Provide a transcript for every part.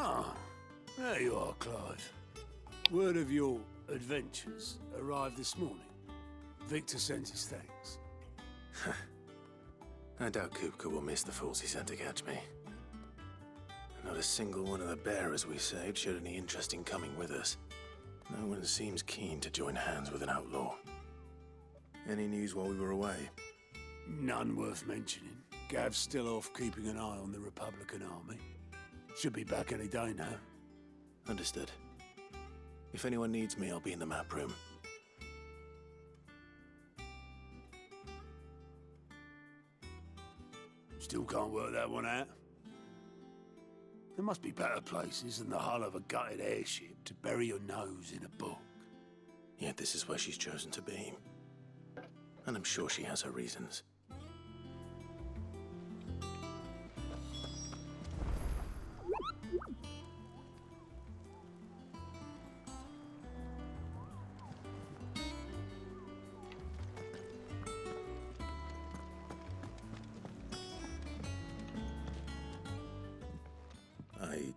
Ah, there you are, Clive. Word of your adventures arrived this morning. Victor sends his thanks. I doubt Kupka will miss the fools he sent to catch me. Not a single one of the bearers we saved showed any interest in coming with us. No one seems keen to join hands with an outlaw. Any news while we were away? None worth mentioning. Gav's still off keeping an eye on the Republican army. Should be back any day now. Understood. If anyone needs me, I'll be in the map room. Still can't work that one out. There must be better places than the hull of a gutted airship to bury your nose in a book. Yet this is where she's chosen to be. And I'm sure she has her reasons. I'd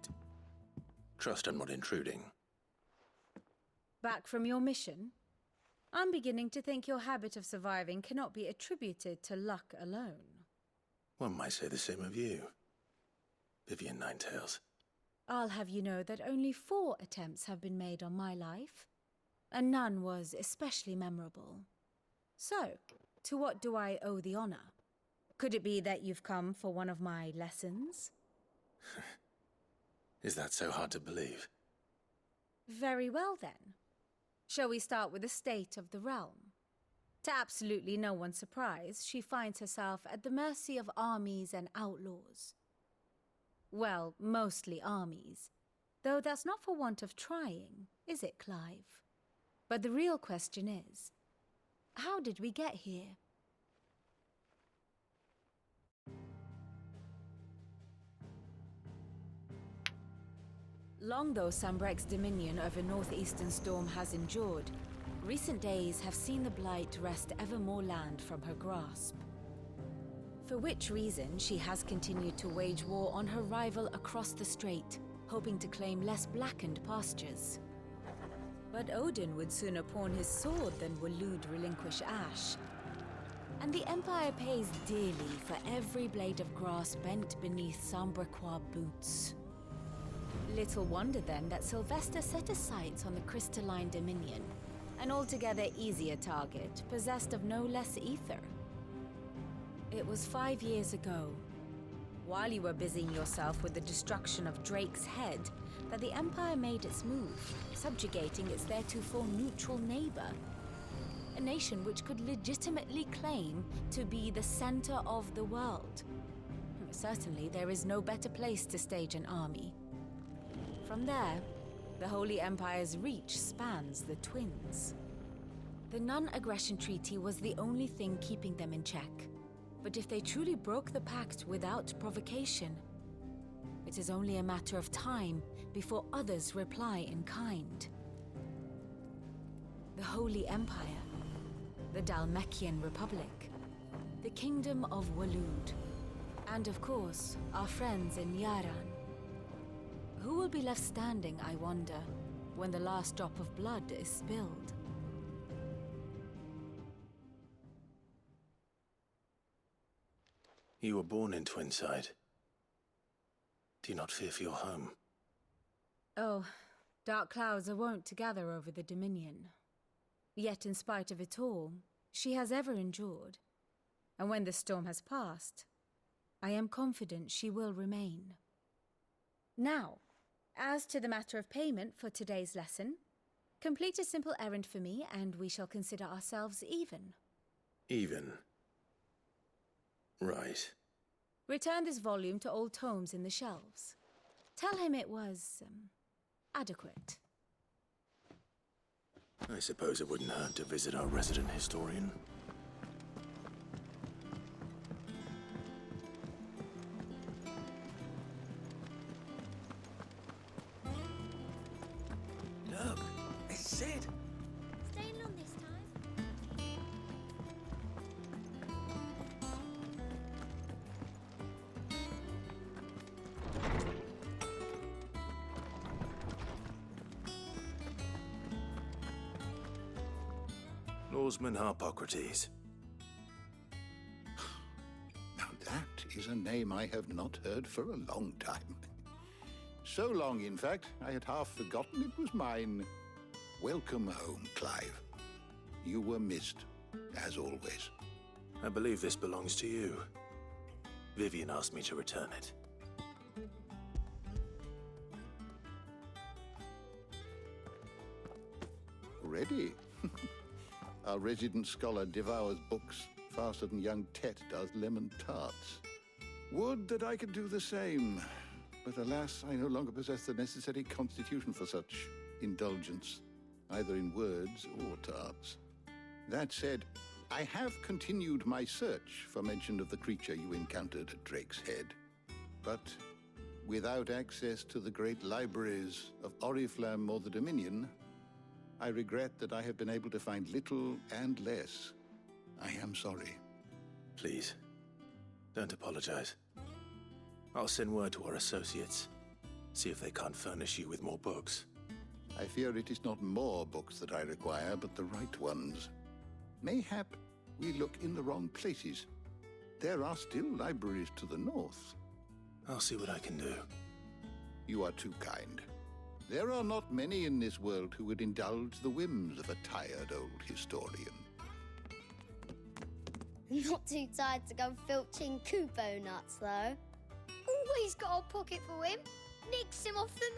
trust I'm not intruding. Back from your mission? I'm beginning to think your habit of surviving cannot be attributed to luck alone. One might say the same of you, Vivian Ninetails. I'll have you know that only 4 attempts have been made on my life, and none was especially memorable. So, to what do I owe the honor? Could it be that you've come for one of my lessons? Is that so hard to believe? Very well, then. Shall we start with the state of the realm? To absolutely no one's surprise, she finds herself at the mercy of armies and outlaws. Well, mostly armies. Though that's not for want of trying, is it, Clive? But the real question is, how did we get here? Long though Sambrek's dominion over northeastern Storm has endured, recent days have seen the Blight wrest ever more land from her grasp. For which reason she has continued to wage war on her rival across the strait, hoping to claim less blackened pastures. But Odin would sooner pawn his sword than Waloed relinquish Ash. And the Empire pays dearly for every blade of grass bent beneath Sambrequois boots. Little wonder then that Sylvester set his sights on the crystalline dominion, an altogether easier target, possessed of no less ether. It was 5 years ago, while you were busying yourself with the destruction of Drake's head, that the Empire made its move, subjugating its theretofore neutral neighbor. A nation which could legitimately claim to be the center of the world. Certainly, there is no better place to stage an army. From there, the Holy Empire's reach spans the Twins. The non-aggression treaty was the only thing keeping them in check. But if they truly broke the pact without provocation, it is only a matter of time before others reply in kind. The Holy Empire, the Dhalmekian Republic, the Kingdom of Waloed, and of course, our friends in Yaran. Who will be left standing, I wonder, when the last drop of blood is spilled? You were born in Twinside. Do you not fear for your home? Oh, dark clouds are wont to gather over the Dominion. Yet in spite of it all, she has ever endured. And when the storm has passed, I am confident she will remain. Now, as to the matter of payment for today's lesson, complete a simple errand for me and we shall consider ourselves even. Even? Right. Return this volume to old tomes in the shelves. Tell him it was, adequate. I suppose it wouldn't hurt to visit our resident historian. Look, it's Sid. Staying long this time? Lawsman Harpocrates. Now that is a name I have not heard for a long time. So long, in fact, I had half forgotten it was mine. Welcome home, Clive. You were missed, as always. I believe this belongs to you. Vivian asked me to return it. Ready? Our resident scholar devours books faster than young Tet does lemon tarts. Would that I could do the same. But alas, I no longer possess the necessary constitution for such indulgence, either in words or tarts. That said, I have continued my search for mention of the creature you encountered at Drake's Head. But without access to the great libraries of Oriflamme or the Dominion, I regret that I have been able to find little and less. I am sorry. Please, don't apologize. I'll send word to our associates. See if they can't furnish you with more books. I fear it is not more books that I require, but the right ones. Mayhap we look in the wrong places. There are still libraries to the north. I'll see what I can do. You are too kind. There are not many in this world who would indulge the whims of a tired old historian. Not too tired to go filching Kupo nuts, though. Always got a pocket for him. Nicks him off the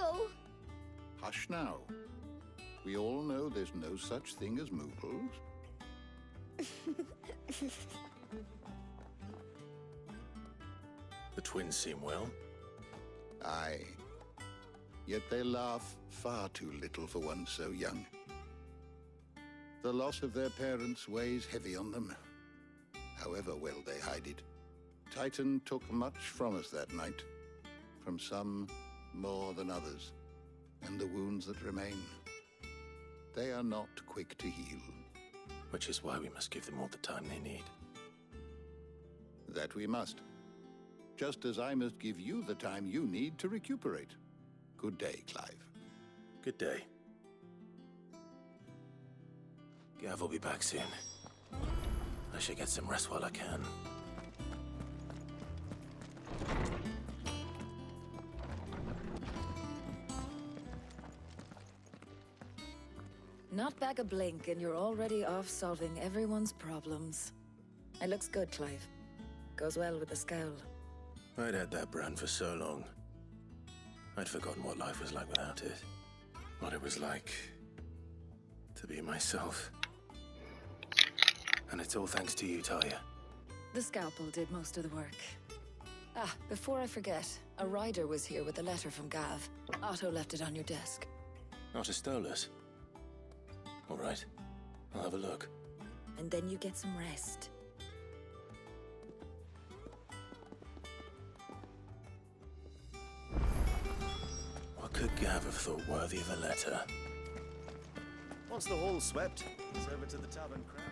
Moogle. Hush now. We all know there's no such thing as Moogles. The twins seem well. Aye. Yet they laugh far too little for one so young. The loss of their parents weighs heavy on them, however well they hide it. Titan took much from us that night, from some more than others, and the wounds that remain, they are not quick to heal. Which is why we must give them all the time they need. That we must. Just as I must give you the time you need to recuperate. Good day, Clive. Good day. Gav will be back soon. I should get some rest while I can. Not back a blink and you're already off solving everyone's problems. It looks good, Clive. Goes well with the scowl. I'd had that brand for so long. I'd forgotten what life was like without it. What it was like to be myself. And it's all thanks to you, Talia. The scalpel did most of the work. Ah, before I forget, a rider was here with a letter from Gav. Otto left it on your desk. Not a Stolas. All right, I'll have a look. And then you get some rest. What could Gav have thought worthy of a letter? Once the hall's swept, it's over to the tavern crowd.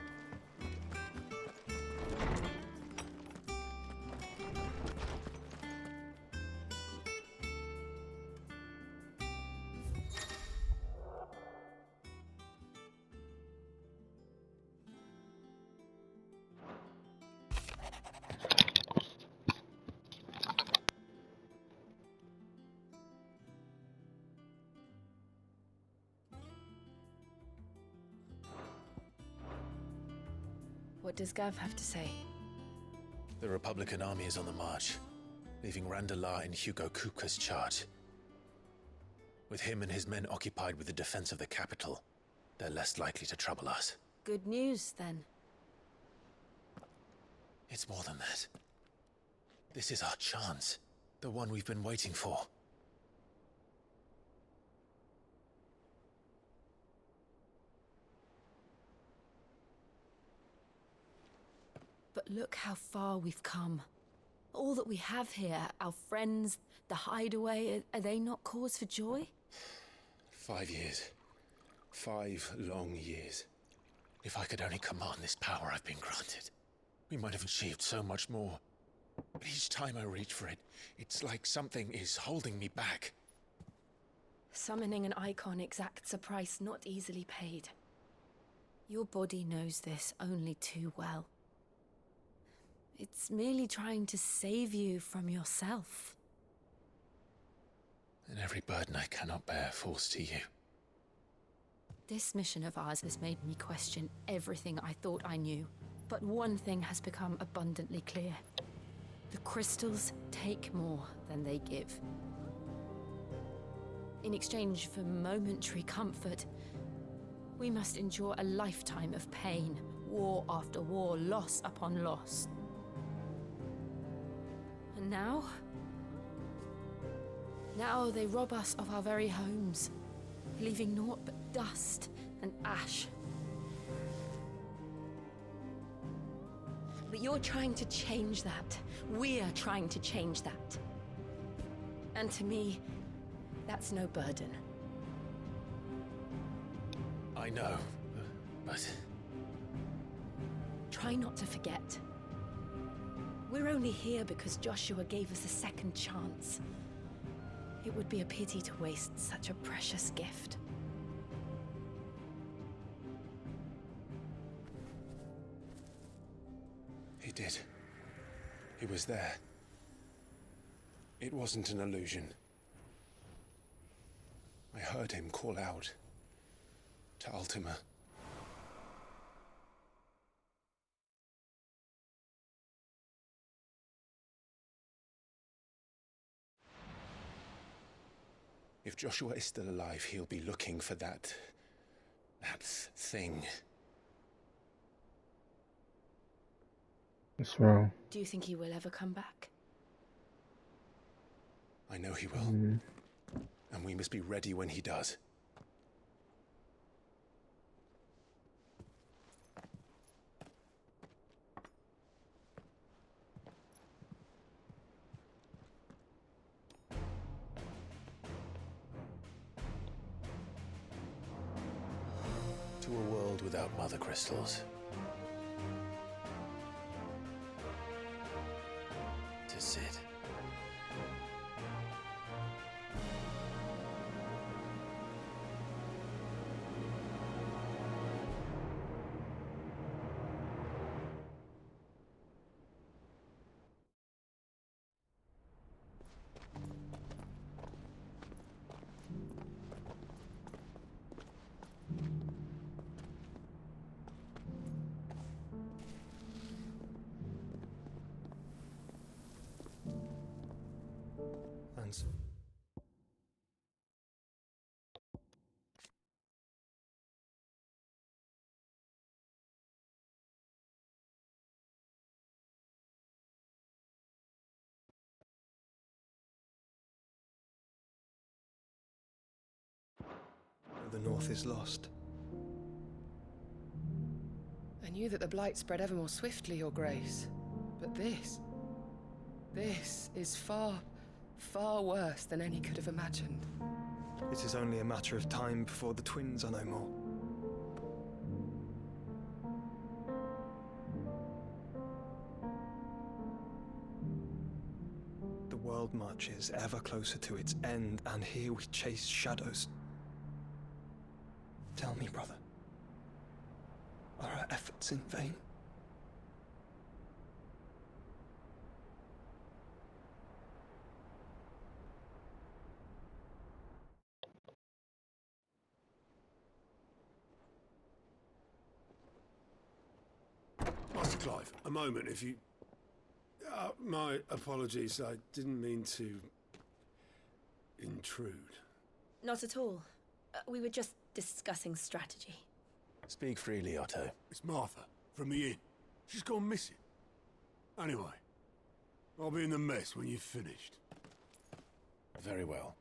What does Gav have to say? The Republican army is on the march, leaving Randalar in Hugo Kupka's charge. With him and his men occupied with the defense of the capital, they're less likely to trouble us. Good news, then. It's more than that. This is our chance, the one we've been waiting for. But look how far we've come. All that we have here, our friends, the hideaway, are they not cause for joy? 5 years. 5 long years. If I could only command this power I've been granted, we might have achieved so much more. But each time I reach for it, it's like something is holding me back. Summoning an icon exacts a price not easily paid. Your body knows this only too well. It's merely trying to save you from yourself. And every burden I cannot bear falls to you. This mission of ours has made me question everything I thought I knew. But one thing has become abundantly clear. The crystals take more than they give. In exchange for momentary comfort, we must endure a lifetime of pain, war after war, loss upon loss. And now they rob us of our very homes, leaving naught but dust and ash. But you're trying to change that. We're trying to change that. And to me, that's no burden. I know, but... Try not to forget. We're only here because Joshua gave us a second chance. It would be a pity to waste such a precious gift. He did. He was there. It wasn't an illusion. I heard him call out to Ultima. If Joshua is still alive, he'll be looking for that thing. What's wrong? Do you think he will ever come back? I know he will. And we must be ready when he does. To a world without mother crystals. To Sid. Thanks. The North is lost. I knew that the Blight spread ever more swiftly, Your Grace. But this is far, far worse than any could have imagined. It is only a matter of time before the twins are no more. The world marches ever closer to its end, and here we chase shadows. Tell me, brother, are our efforts in vain? Master Clive, a moment, if you... my apologies, I didn't mean to... intrude. Not at all. We were just discussing strategy. Speak freely, Otto. It's Martha, from the inn. She's gone missing. Anyway, I'll be in the mess when you've finished. Very well.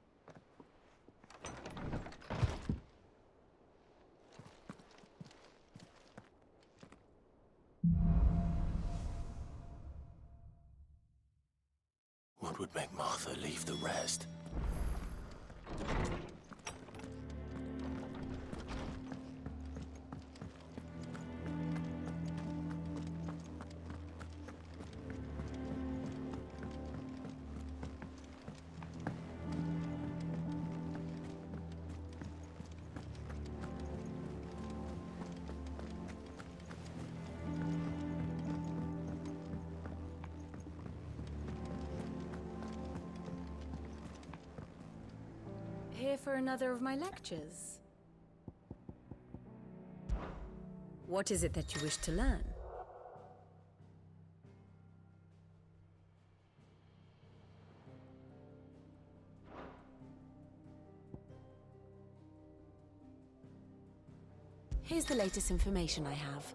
What would make Martha leave the rest? here for another of my lectures? What is it that you wish to learn? Here's the latest information I have.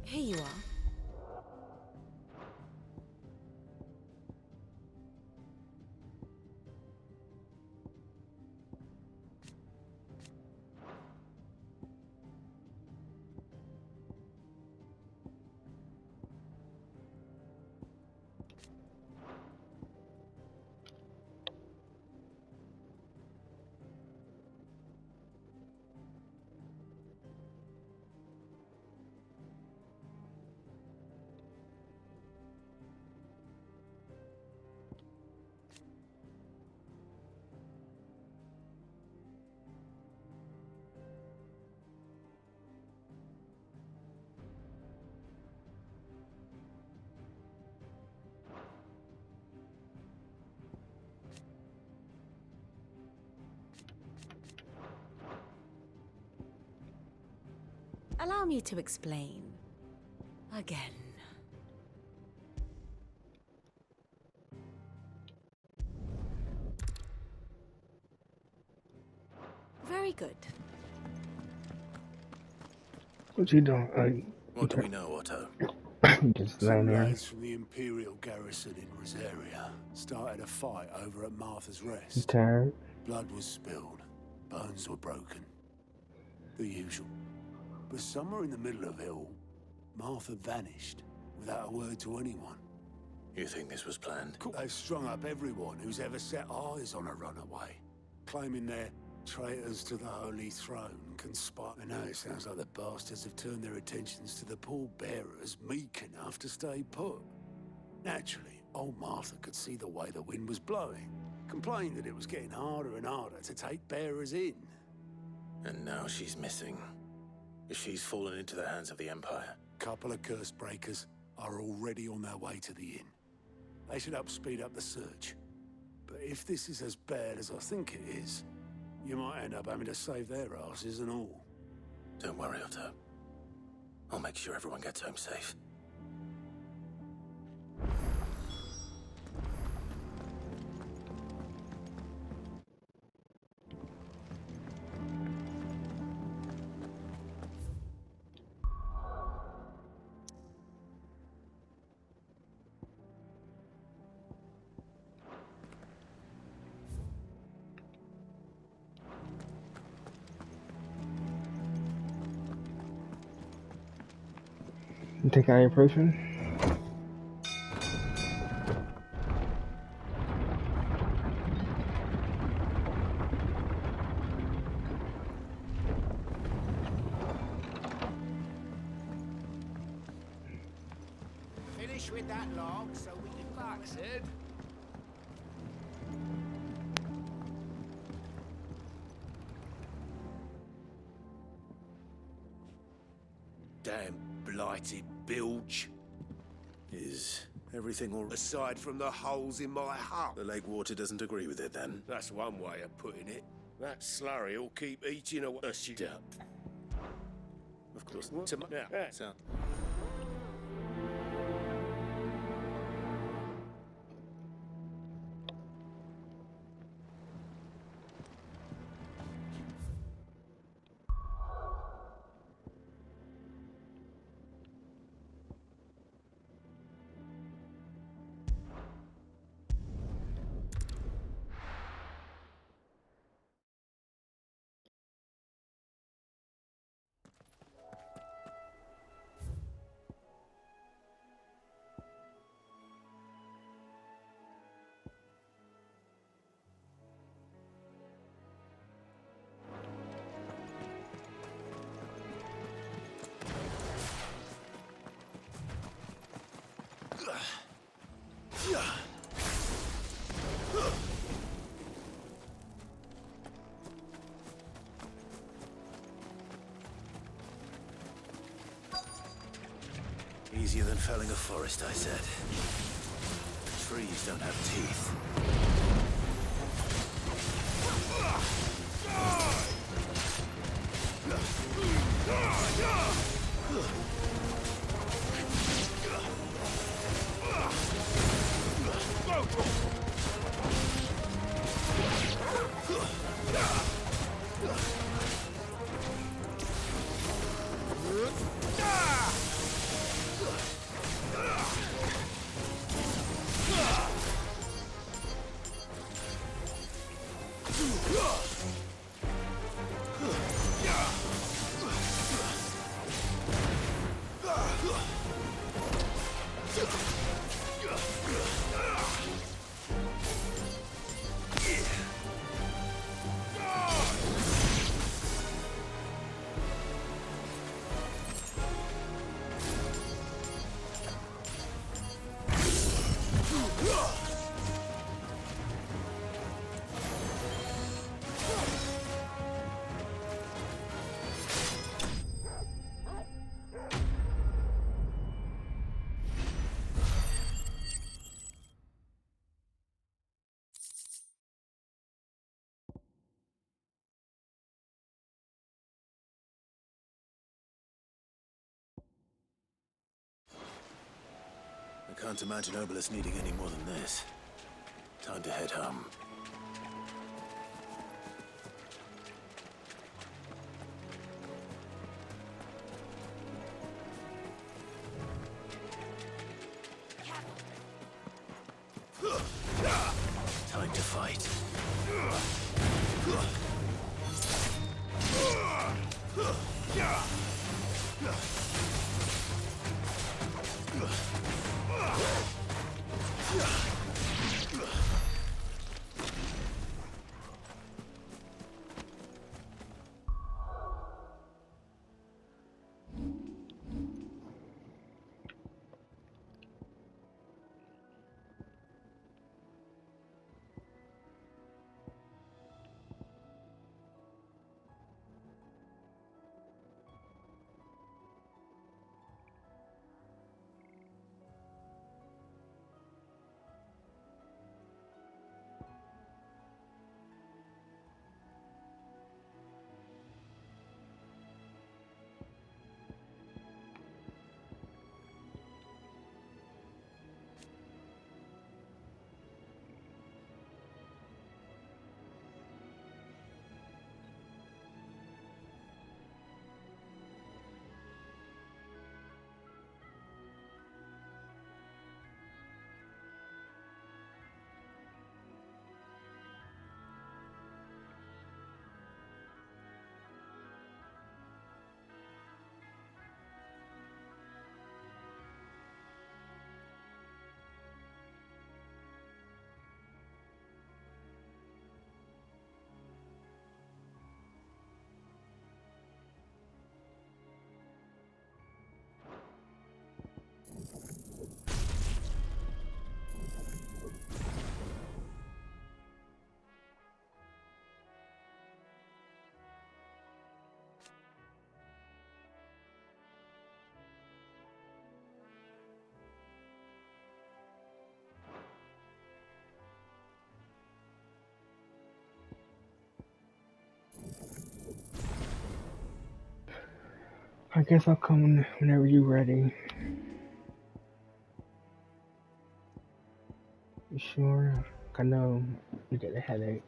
Here you are. Allow me to explain. Again. Very good. What's he doing? What do we know, Otto? Just Some down there. lads from the Imperial garrison in Rosaria started a fight over at Martha's Rest. Tired. Blood was spilled, bones were broken. The usual. But somewhere in the middle of it all, Martha vanished without a word to anyone. You think this was planned? They've strung up everyone who's ever set eyes on a runaway, claiming they're traitors to the Holy Throne, conspire. And now it sounds like the bastards have turned their attentions to the pallbearers meek enough to stay put. Naturally, old Martha could see the way the wind was blowing, complained that it was getting harder and harder to take bearers in. And now she's missing. She's fallen into the hands of the Empire. Couple of curse breakers are already on their way to the inn. They should help speed up the search. But if this is as bad as I think it is, you might end up having to save their asses and all. Don't worry, Otto. I'll make sure everyone gets home safe. You take out your potion? Finish with that log so we can back, Sid. Damn blighted bilge. Is everything all right? Aside from the holes in my hut. The lake water doesn't agree with it, then? That's one way of putting it. That slurry will keep eating away. Shut up. Of course. Now, So, easier than felling a forest, I said. Trees don't have teeth. I can't imagine Obelisk needing any more than this. Time to head home. Time to fight. I guess I'll come whenever you're ready. You sure? I know you get a headache.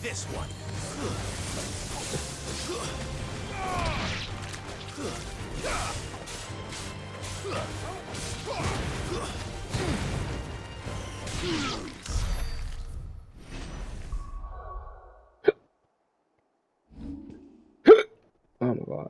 This one. Oh my god.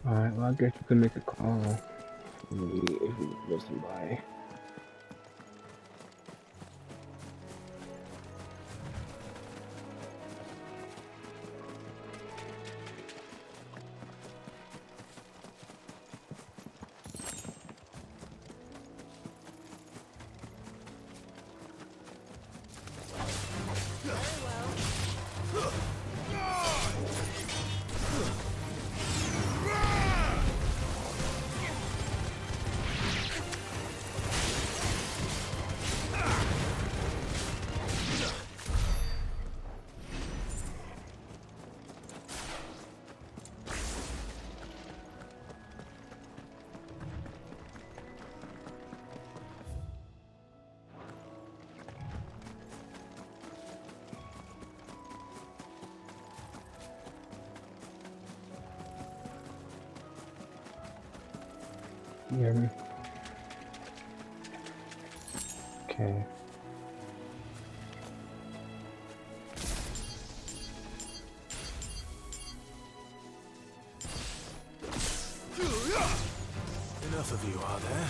Alright, well I guess you can make a call if you listen by. You hear me? Okay. Enough of you, are there?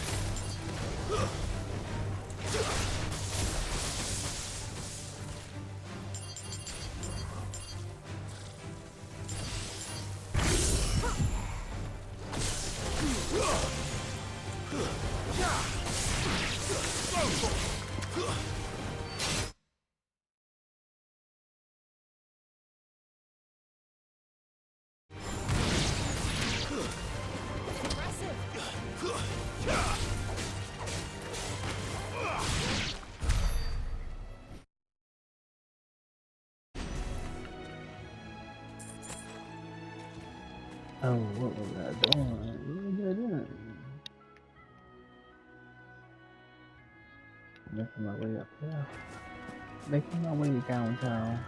Oh, what was I doing? What was I doing? Making my way up here. Making my way downtown.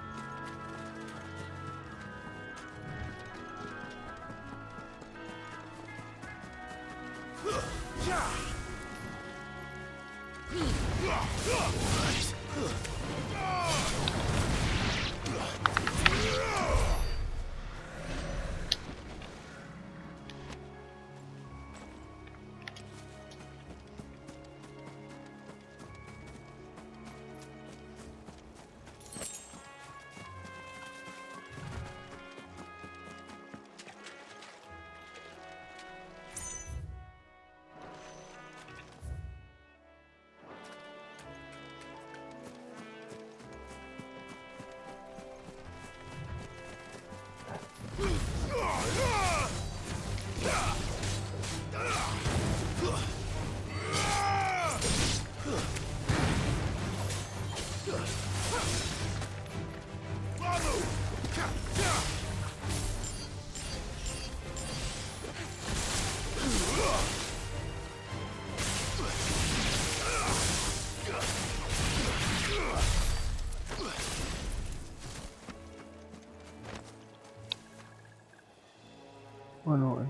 What noise?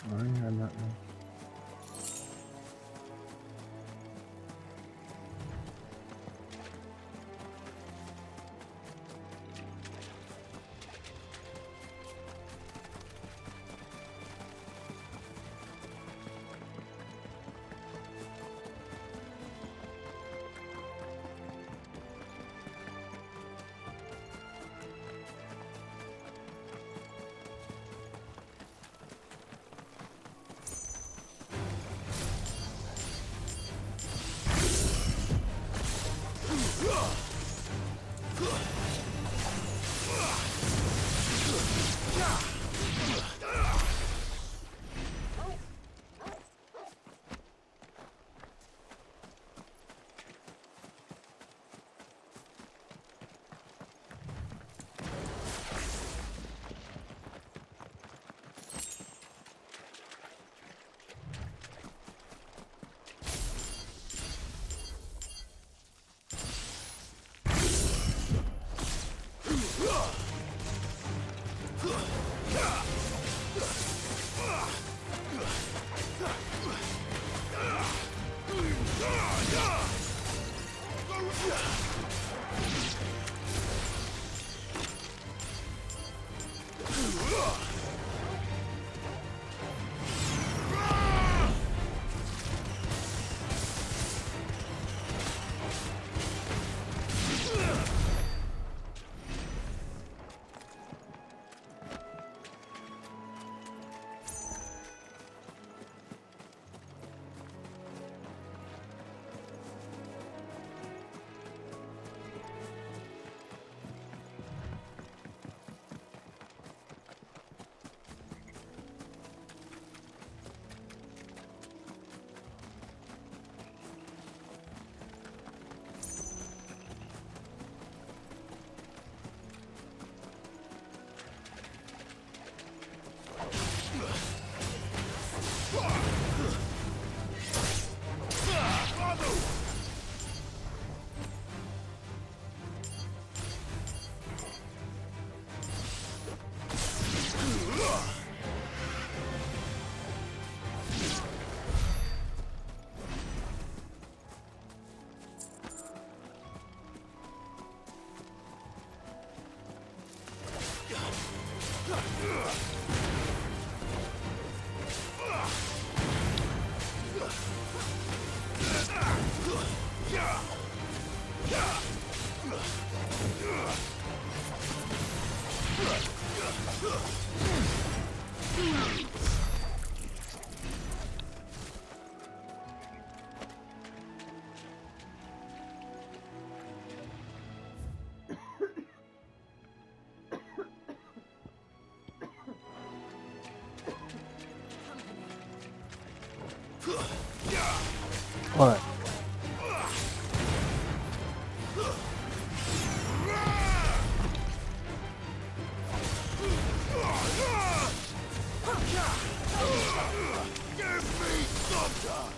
I ain't heard nothing. What? Give me thunder!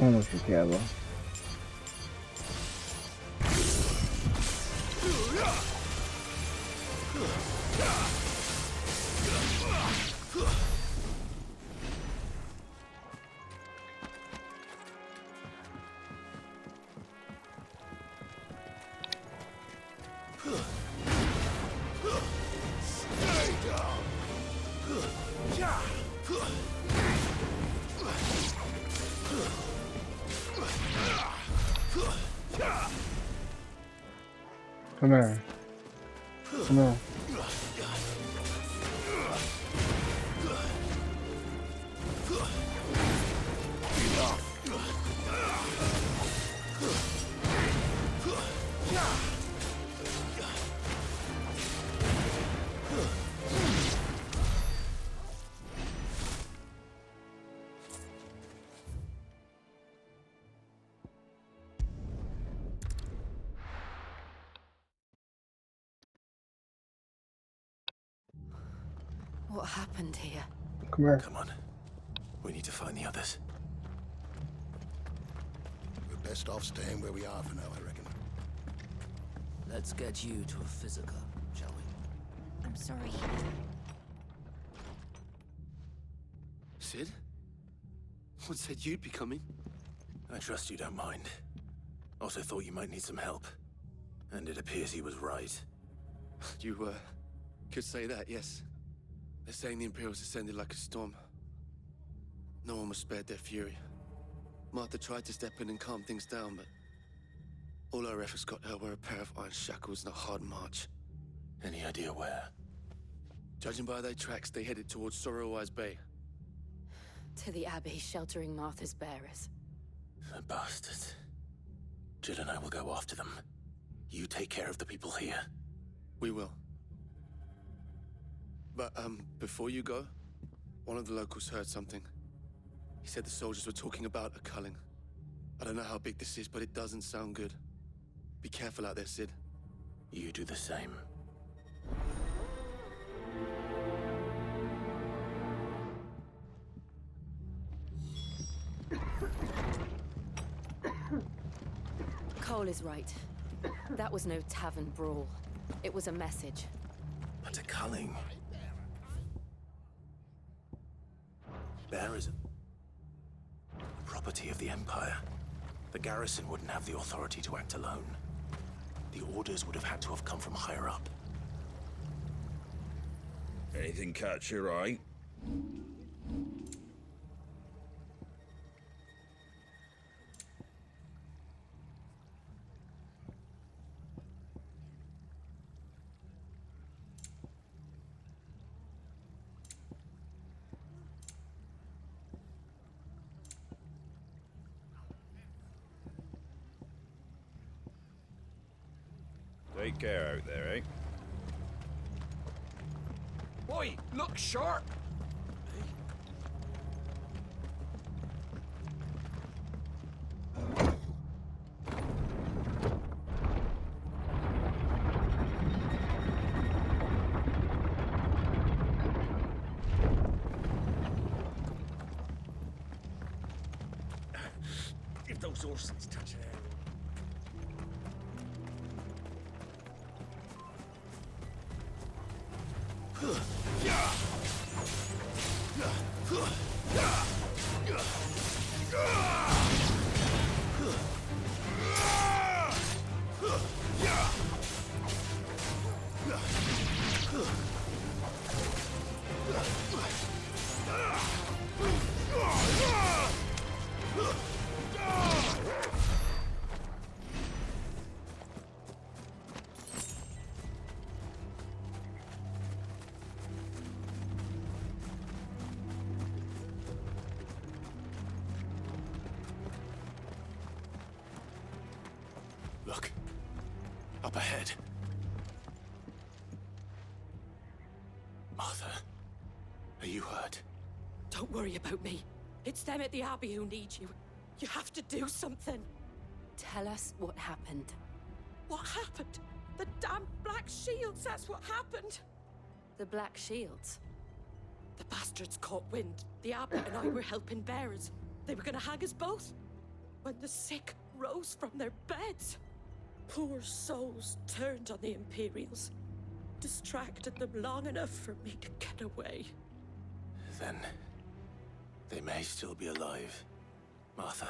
Vamos together. Come here. Come here. What happened here? Come here. Come on. We need to find the others. We're best off staying where we are for now, I reckon. Let's get you to a physical, shall we? I'm sorry. Sid? What said you'd be coming? I trust you don't mind. Also thought you might need some help. And it appears he was right. You, could say that, yes. They're saying the Imperials descended like a storm. No one was spared their fury. Martha tried to step in and calm things down, but all our efforts got her were a pair of iron shackles and a hard march. Any idea where? Judging by their tracks, they headed towards Sorrowwise Bay. To the Abbey sheltering Martha's bearers. The bastards. Jill and I will go after them. You take care of the people here. We will. But, before you go, one of the locals heard something. He said the soldiers were talking about a culling. I don't know how big this is, but it doesn't sound good. Be careful out there, Sid. You do the same. Cole is right. That was no tavern brawl. It was a message. But a culling. Bear is property of the Empire. The garrison wouldn't have the authority to act alone. The orders would have had to have come from higher up. Anything catch your eye? Take care out there, eh? Boy, look sharp! those horses touch an arrow. Look. Up ahead. Martha, are you hurt? Don't worry about me. It's them at the Abbey who need you. You have to do something. Tell us what happened. What happened? The damn Black Shields, that's what happened. The Black Shields? The bastards caught wind. The Abbey and I were helping bearers. They were gonna hang us both. When the sick rose from their beds. Poor souls turned on the Imperials. Distracted them long enough for me to get away. Then they may still be alive. Martha,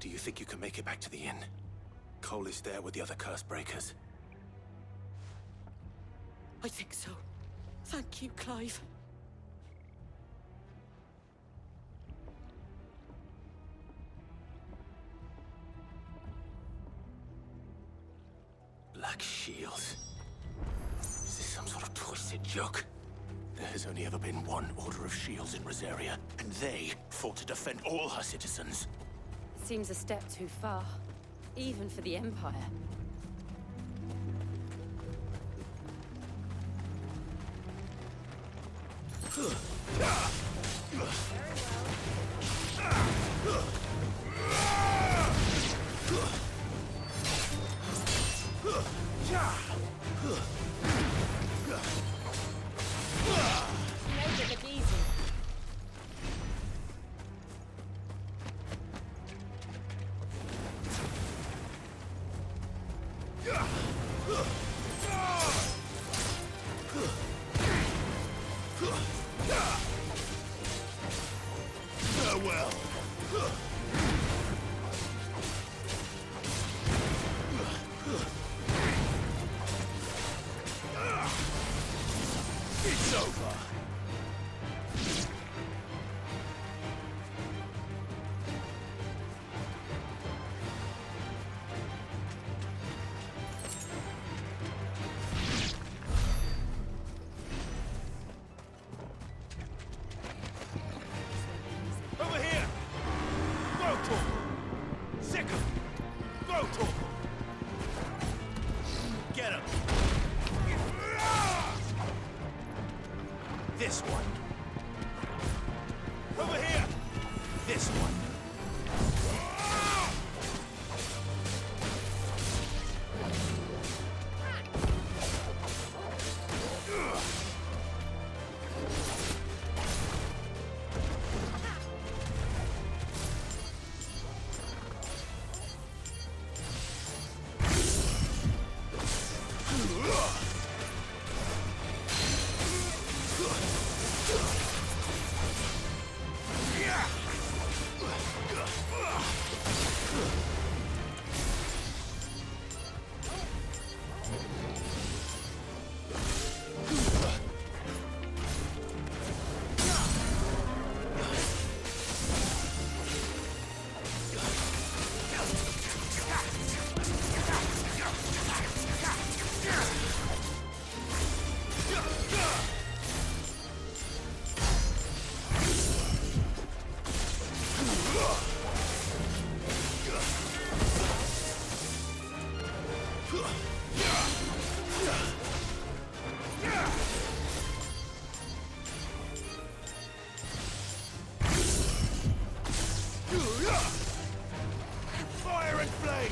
do you think you can make it back to the inn? Cole is there with the other curse breakers. I think so. Thank you, Clive. Black Shields. Is this some sort of twisted joke? There has only ever been one Order of Shields in Rosaria, and they fought to defend all her citizens. Seems a step too far, even for the Empire. Make it look easy. Farewell. It's over. Over here! Rotor! Second! Rotor! Get him! This one. Over here! This one. Fire and flame!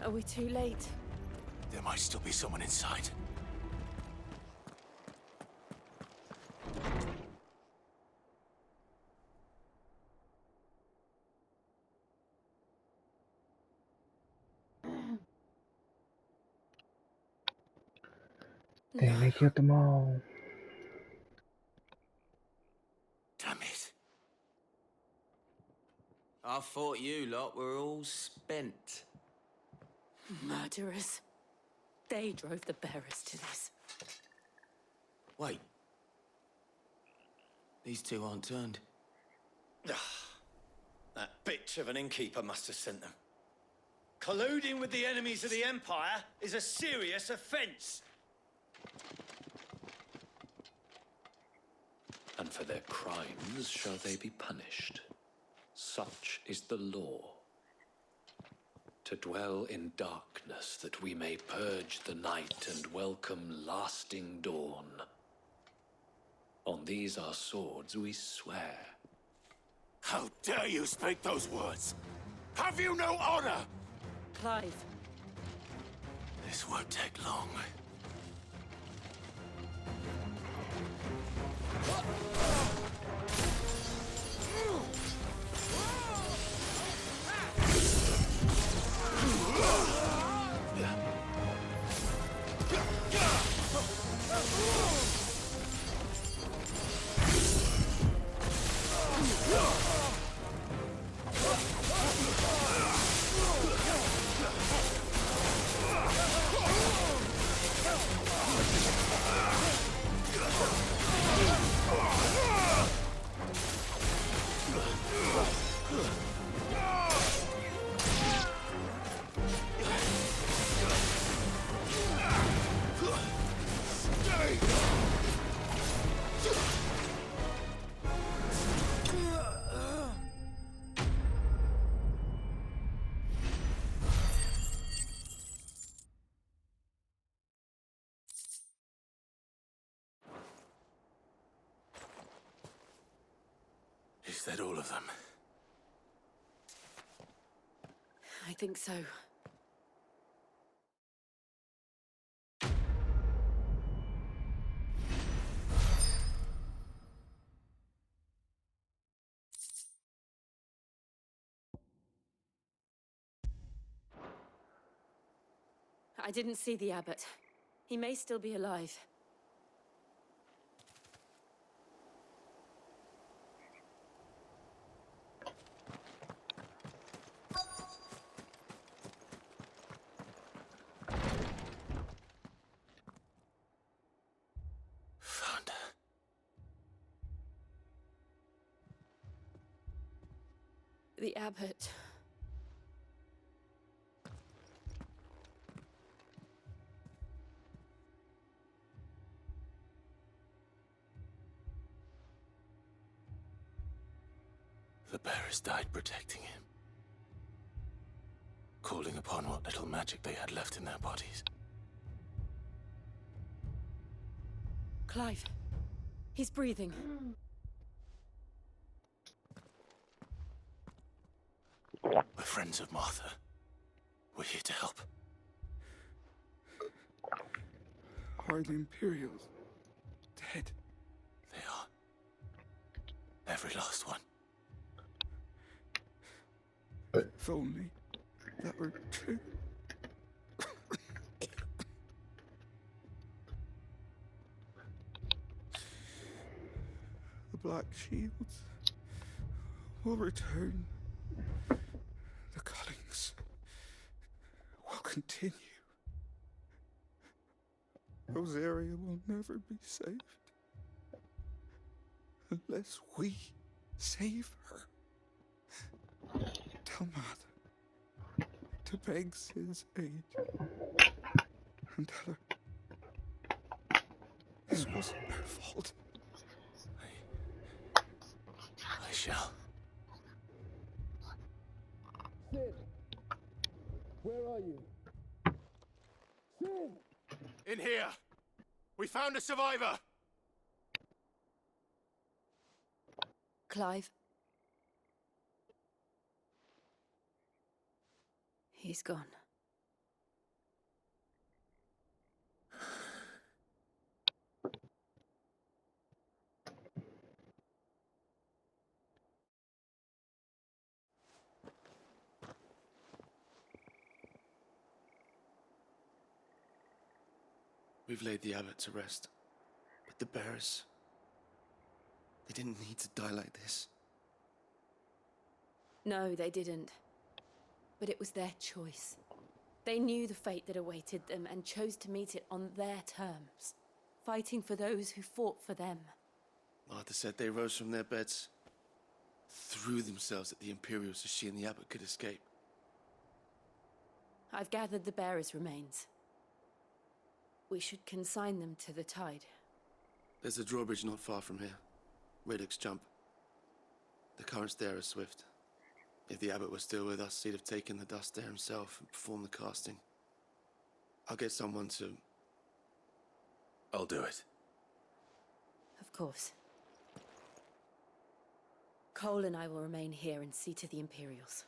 Are we too late? There might still be someone inside. Damn, they killed them all. Damn it. I thought you lot were all spent. Murderers. They drove the bearers to this. Wait. These two aren't turned. That bitch of an innkeeper must have sent them. Colluding with the enemies of the Empire is a serious offense. And for their crimes shall they be punished. Such is the law. To dwell in darkness that we may purge the night and welcome lasting dawn. On these our swords we swear. How dare you speak those words? Have you no honor? Clive. This won't take long. Is that all of them? I think so. I didn't see the abbot. He may still be alive. Found her. The abbot. The bearers died protecting him, calling upon what little magic they had left in their bodies. Clive. He's breathing. We're friends of Martha. We're here to help. Are the Imperials dead? They are. Every last one. If only that were true. The Black Shields will return. The cuttings will continue. Rosaria will never be saved unless we save her. Tell Mother to beg Sid's aid and tell her this wasn't her fault. I shall. Sid, where are you? Sid! In here! We found a survivor! Clive. He's gone. We've laid the abbot to rest. But the bearers... they didn't need to die like this. No, they didn't. But it was their choice. They knew the fate that awaited them and chose to meet it on their terms, fighting for those who fought for them. Martha said they rose from their beds, threw themselves at the Imperials so she and the abbot could escape. I've gathered the bearers' remains. We should consign them to the tide. There's a drawbridge not far from here. Reddock's Jump. The currents there are swift. If the abbot was still with us, he'd have taken the dust there himself and performed the casting. I'll get someone to... I'll do it. Of course. Cole and I will remain here and see to the Imperials.